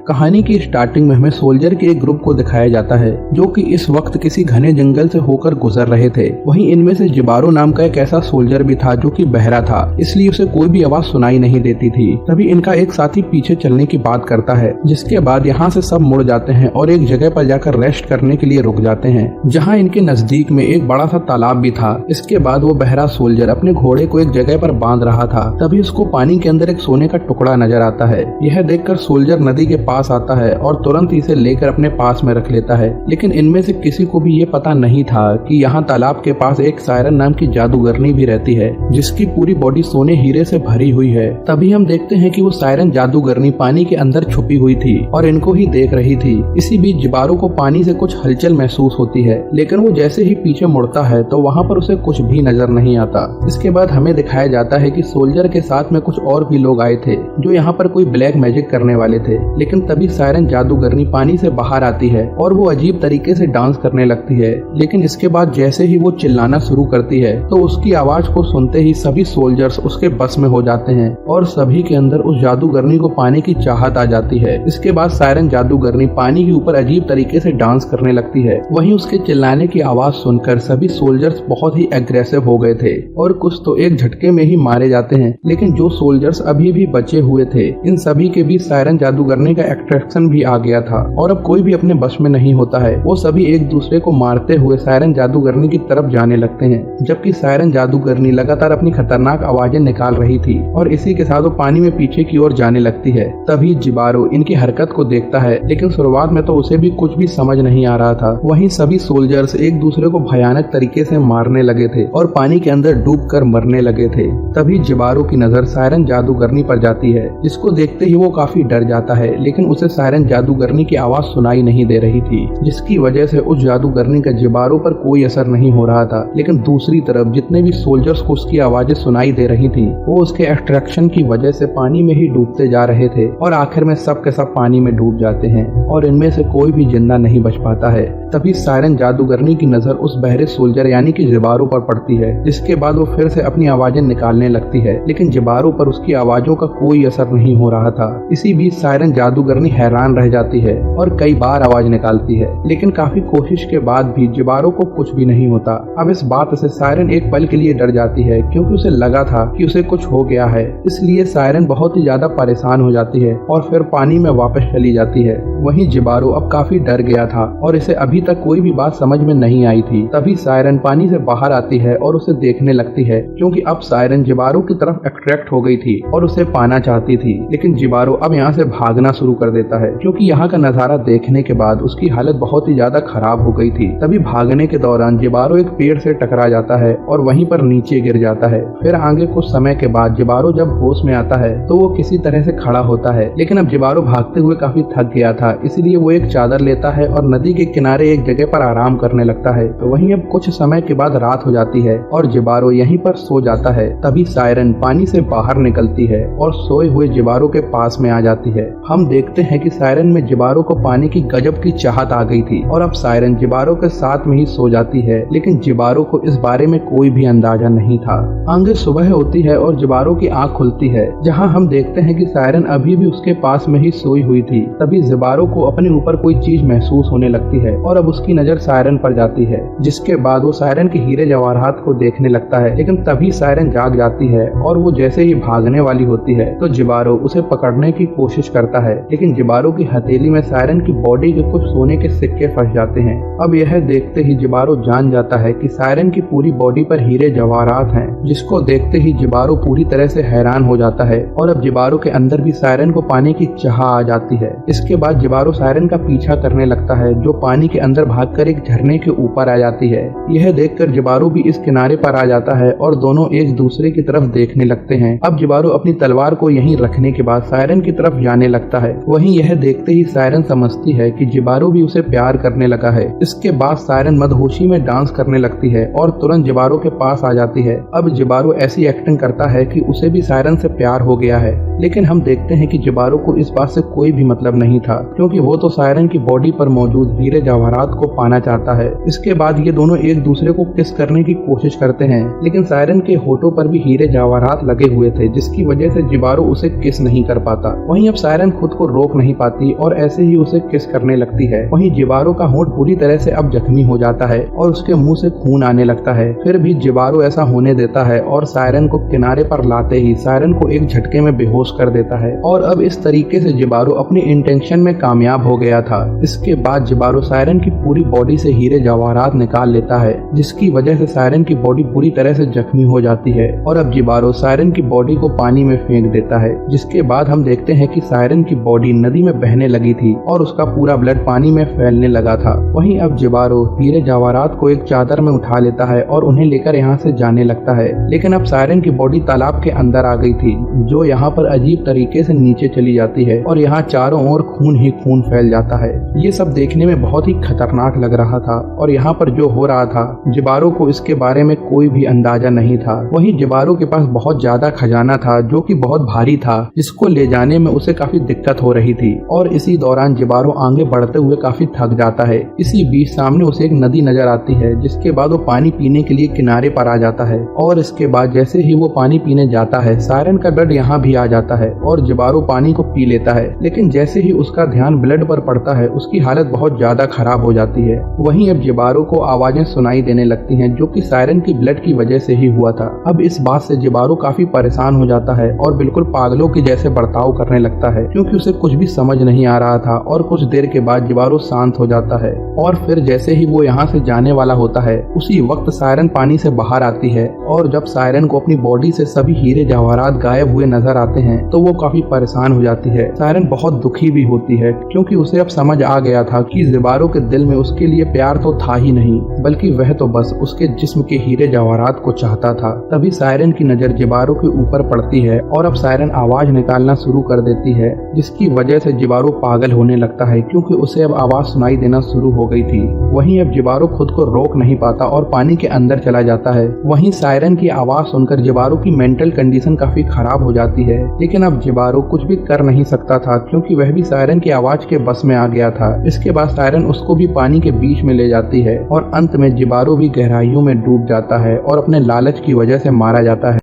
कहानी की स्टार्टिंग में हमें सोल्जर के एक ग्रुप को दिखाया जाता है जो कि इस वक्त किसी घने जंगल से होकर गुजर रहे थे। वहीं इनमें से जिबारो नाम का एक ऐसा सोल्जर भी था जो कि बहरा था, इसलिए उसे कोई भी आवाज सुनाई नहीं देती थी। तभी इनका एक साथी पीछे चलने की बात करता है, जिसके बाद यहाँ से सब मुड़ जाते हैं और एक जगह पर जाकर रेस्ट करने के लिए रुक जाते हैं, जहाँ इनके नजदीक में एक बड़ा सा तालाब भी था। इसके बाद वो बहरा सोल्जर अपने घोड़े को एक जगह पर बांध रहा था, तभी उसको पानी के अंदर एक सोने का टुकड़ा नजर आता है। यह देखकर सोल्जर नदी के पास आता है और तुरंत इसे लेकर अपने पास में रख लेता है। लेकिन इनमें से किसी को भी ये पता नहीं था कि यहाँ तालाब के पास एक सायरन नाम की जादूगरनी भी रहती है, जिसकी पूरी बॉडी सोने हीरे से भरी हुई है। तभी हम देखते हैं कि वो सायरन जादूगरनी पानी के अंदर छुपी हुई थी और इनको ही देख रही थी। इसी बीच जिबारो को पानी से कुछ हलचल महसूस होती है, लेकिन वो जैसे ही पीछे मुड़ता है तो वहाँ पर उसे कुछ भी नजर नहीं आता। इसके बाद हमें दिखाया जाता है कि सोल्जर के साथ में कुछ और भी लोग आए थे जो यहाँ पर कोई ब्लैक मैजिक करने वाले थे। लेकिन तभी सायरन जादूगरनी पानी से बाहर आती है और वो अजीब तरीके से डांस करने लगती है। लेकिन इसके बाद जैसे ही वो चिल्लाना शुरू करती है तो उसकी आवाज को सुनते ही सभी सोल्जर्स उसके बस में हो जाते हैं और सभी के अंदर उस जादूगरनी को पाने की चाहत आ जाती है। इसके बाद सायरन जादूगरनी पानी के ऊपर अजीब तरीके से डांस करने लगती है। वहीं उसके चिल्लाने की आवाज सुनकर सभी सोल्जर्स बहुत ही एग्रेसिव हो गए थे और कुछ तो एक झटके में ही मारे जाते हैं। लेकिन जो सोल्जर्स अभी भी बचे हुए थे, इन सभी के बीच सायरन जादूगरनी का एट्रैक्शन भी आ गया था और अब कोई भी अपने बस में नहीं होता है। वो सभी एक दूसरे को मारते हुए सायरन जादूगरनी की तरफ जाने लगते हैं, जबकि सायरन जादूगरनी लगातार अपनी खतरनाक आवाजें निकाल रही थी और इसी के साथ वो पानी में पीछे की ओर जाने लगती है। तभी जिबारो इनकी हरकत को देखता है, लेकिन शुरुआत में तो उसे भी कुछ भी समझ नहीं आ रहा था। वहीं सभी सोल्जर्स एक दूसरे को भयानक तरीके से मारने लगे थे और पानी के अंदर डूब कर मरने लगे थे। तभी जिबारो की नजर सायरन जादूगरनी पर जाती है, जिसको देखते ही वो काफी डर जाता है। लेकिन उसे सायरन जादूगरनी की आवाज सुनाई नहीं दे रही थी, जिसकी वजह से उस जादूगरनी का जिबारो पर कोई असर नहीं हो रहा था। लेकिन दूसरी तरफ जितने भी सोल्जर्स को उसकी आवाजें सुनाई दे रही थी, वो उसके एट्रैक्शन की वजह से पानी में ही डूबते जा रहे थे और आखिर में सब के सब पानी में डूब जाते हैं और इनमें से कोई भी जिंदा नहीं बच पाता है। तभी सायरन जादूगरनी की नजर उस बहरे सोल्जर यानी कि जिबारो पर पड़ती है, जिसके बाद वो फिर से अपनी आवाजें निकालने लगती है। लेकिन जिबारो पर उसकी आवाजों का कोई असर नहीं हो रहा था। इसी बीच सायरन जादूगरनी हैरान रह जाती है और कई बार आवाज निकालती है, लेकिन काफी कोशिश के बाद भी जिबारो को कुछ भी नहीं होता। अब इस बात से सायरन एक पल के लिए डर जाती है, क्योंकि उसे लगा था कि उसे कुछ हो गया है। इसलिए सायरन बहुत ही ज्यादा परेशान हो जाती है और फिर पानी में वापस चली जाती है। वहीं जिबारो अब काफी डर गया था और इसे अभी तक कोई भी बात समझ में नहीं आई थी। तभी सायरन पानी से बाहर आती है और उसे देखने लगती है, क्योंकि अब सायरन जिबारो की तरफ अट्रैक्ट हो गई थी और उसे पाना चाहती थी। लेकिन जिबारो अब यहाँ से भागना शुरू कर देता है, क्योंकि यहाँ का नजारा देखने के बाद उसकी हालत बहुत ही ज्यादा खराब हो गई थी। तभी भागने के दौरान जिबारो एक पेड़ से टकरा जाता है और वहीं पर नीचे गिर जाता है। फिर आगे कुछ समय के बाद जिबारो जब होश में आता है तो वो किसी तरह से खड़ा होता है। लेकिन अब जिबारो भागते हुए काफी थक गया था, इसलिए वो एक चादर लेता है और नदी के किनारे एक जगह पर आराम करने लगता है। तो वहीं अब कुछ समय के बाद रात हो जाती है और जिबारो यहीं पर सो जाता है। तभी सायरन पानी से बाहर निकलती है और सोए हुए जिबारो के पास में आ जाती है। हम देखते हैं कि सायरन में जिबारो को पाने की गजब की चाहत आ गई थी और अब सायरन जिबारो के साथ में ही सो जाती है। लेकिन जिबारो को इस बारे में कोई भी अंदाजा नहीं था। आगे सुबह होती है और जिबारो की आंख खुलती है, जहां हम देखते हैं कि सायरन अभी भी उसके पास में ही सोई हुई थी। तभी जिबारो को अपने ऊपर कोई चीज महसूस होने लगती है और अब उसकी नजर सायरन पर जाती है, जिसके बाद वो सायरन के हीरे जवाहरात को देखने लगता है। लेकिन तभी सायरन जाग जाती है और वो जैसे ही भागने वाली होती है तो जिबारो उसे पकड़ने की कोशिश करता है। लेकिन जिबारो की हथेली में सायरन की बॉडी के कुछ सोने के सिक्के फंस जाते हैं। अब यह देखते ही जिबारो जान जाता है कि सायरन की पूरी बॉडी पर हीरे जवाहरात हैं, जिसको देखते ही जिबारो पूरी तरह से हैरान हो जाता है और अब जिबारो के अंदर भी सायरन को पाने की चाह आ जाती है। इसके बाद जिबारो सायरन का पीछा करने लगता है, जो पानी के अंदर भागकर एक झरने के ऊपर आ जाती है। यह देखकर जिबारो भी इस किनारे पर आ जाता है और दोनों एक दूसरे की तरफ देखने लगते हैं। अब जिबारो अपनी तलवार को यहीं रखने के बाद सायरन की तरफ जाने लगता है। वहीं यह देखते ही सायरन समझती है कि जिबारो भी उसे प्यार करने लगा है। इसके बाद सायरन मदहोशी में डांस करने लगती है और तुरंत जिबारो के पास आ जाती है। अब जिबारो ऐसी एक्टिंग करता है कि उसे भी सायरन से प्यार हो गया है। लेकिन हम देखते हैं कि जिबारो को इस बात से कोई भी मतलब नहीं था, क्योंकि वो तो सायरन की बॉडी पर मौजूद हीरे जवाहरात को पाना चाहता है। इसके बाद ये दोनों एक दूसरे को किस करने की कोशिश करते हैं, लेकिन सायरन के होठों पर भी हीरे जवाहरात लगे हुए थे, जिसकी वजह से जिबारो उसे किस नहीं कर पाता। वहीं अब सायरन खुद को रोक नहीं पाती और ऐसे ही उसे किस करने लगती है। वहीं जिबारो का होंठ पूरी तरह से अब जख्मी हो जाता है और उसके मुंह से खून आने लगता है। फिर भी जिबारो ऐसा होने देता है और सायरन को किनारे पर लाते ही सायरन को एक झटके में बेहोश कर देता है। और अब इस तरीके से जिबारो अपनी इंटेंशन में कामयाब हो गया था। इसके बाद जिबारो सायरन की पूरी बॉडी से हीरे जवाहरात निकाल लेता है, जिसकी वजह से सायरन की बॉडी पूरी तरह से जख्मी हो जाती है। और अब जिबारो सायरन की बॉडी को पानी में फेंक देता है, जिसके बाद हम देखते हैं कि सायरन की बॉडी नदी में बहने लगी थी और उसका पूरा ब्लड पानी में फैलने लगा था। वहीं अब जिबारो हीरे जवाहरात को एक चादर में उठा लेता है और उन्हें लेकर यहाँ से जाने लगता है। लेकिन अब सायरन की बॉडी तालाब के अंदर आ गई थी, जो यहाँ पर अजीब तरीके से नीचे चली जाती है और यहाँ चारों ओर खून ही खून फैल जाता है। ये सब देखने में बहुत ही खतरनाक लग रहा था और यहाँ पर जो हो रहा था जिबारो को इसके बारे में कोई भी अंदाजा नहीं था। वहीं जिबारो के पास बहुत ज्यादा खजाना था जो कि बहुत भारी था, जिसको ले जाने में उसे काफी दिक्कत हो रही थी। और इसी दौरान जिबारो आगे बढ़ते हुए काफी थक जाता है। इसी बीच सामने उसे एक नदी नजर आती है, जिसके बाद वो पानी पीने के लिए किनारे पर आ जाता है। और इसके बाद जैसे ही वो पानी पीने जाता है सायरन का ब्लड यहाँ भी आ जाता है और जिबारो पानी को पी लेता है। लेकिन जैसे ही उसका ध्यान ब्लड पर पड़ता है उसकी हालत बहुत ज्यादा खराब हो जाती है। वहीं अब जिबारो को आवाजें सुनाई देने लगती हैं, जो कि सायरन की ब्लड की वजह से ही हुआ था। अब इस बात से जिबारो काफी परेशान हो जाता है और बिल्कुल पागलों के जैसे बर्ताव करने लगता है, क्योंकि उसे कुछ भी समझ नहीं आ रहा था। और कुछ देर के बाद जिबारो शांत हो जाता है और फिर जैसे ही वो यहाँ से जाने वाला होता है उसी वक्त सायरन पानी से बाहर आती है। और जब सायरन को अपनी बॉडी से सभी हीरे जवाहरात गायब हुए नजर आते हैं तो वो काफी परेशान हो जाती है। सायरन बहुत दुखी भी होती है, क्योंकि उसे अब समझ आ गया था कि जिबारो के दिल में उसके लिए प्यार तो था ही नहीं, बल्कि वह तो बस उसके जिस्म के हीरे जवाहरात को चाहता था। तभी सायरन की नजर जिबारो के ऊपर पड़ती है और अब सायरन आवाज निकालना शुरू कर देती है, जिसकी वजह से जिबारो पागल होने लगता है, क्योंकि उसे अब आवाज सुनाई देना शुरू हो गई थी। वहीं अब जिबारो खुद को रोक नहीं पाता और पानी के अंदर चला जाता है। वहीं सायरन की आवाज सुनकर जिबारो की मेंटल कंडीशन काफी खराब हो जाती है, लेकिन अब जिबारो कुछ भी कर नहीं सकता था, क्योंकि वह भी सायरन की आवाज के बस में आ गया था। इसके बाद सायरन उसको भी पानी के बीच में ले जाती है और अंत में जिबारो भी गहराइयों में डूब जाता है और अपने लालच की वजह से मारा जाता है।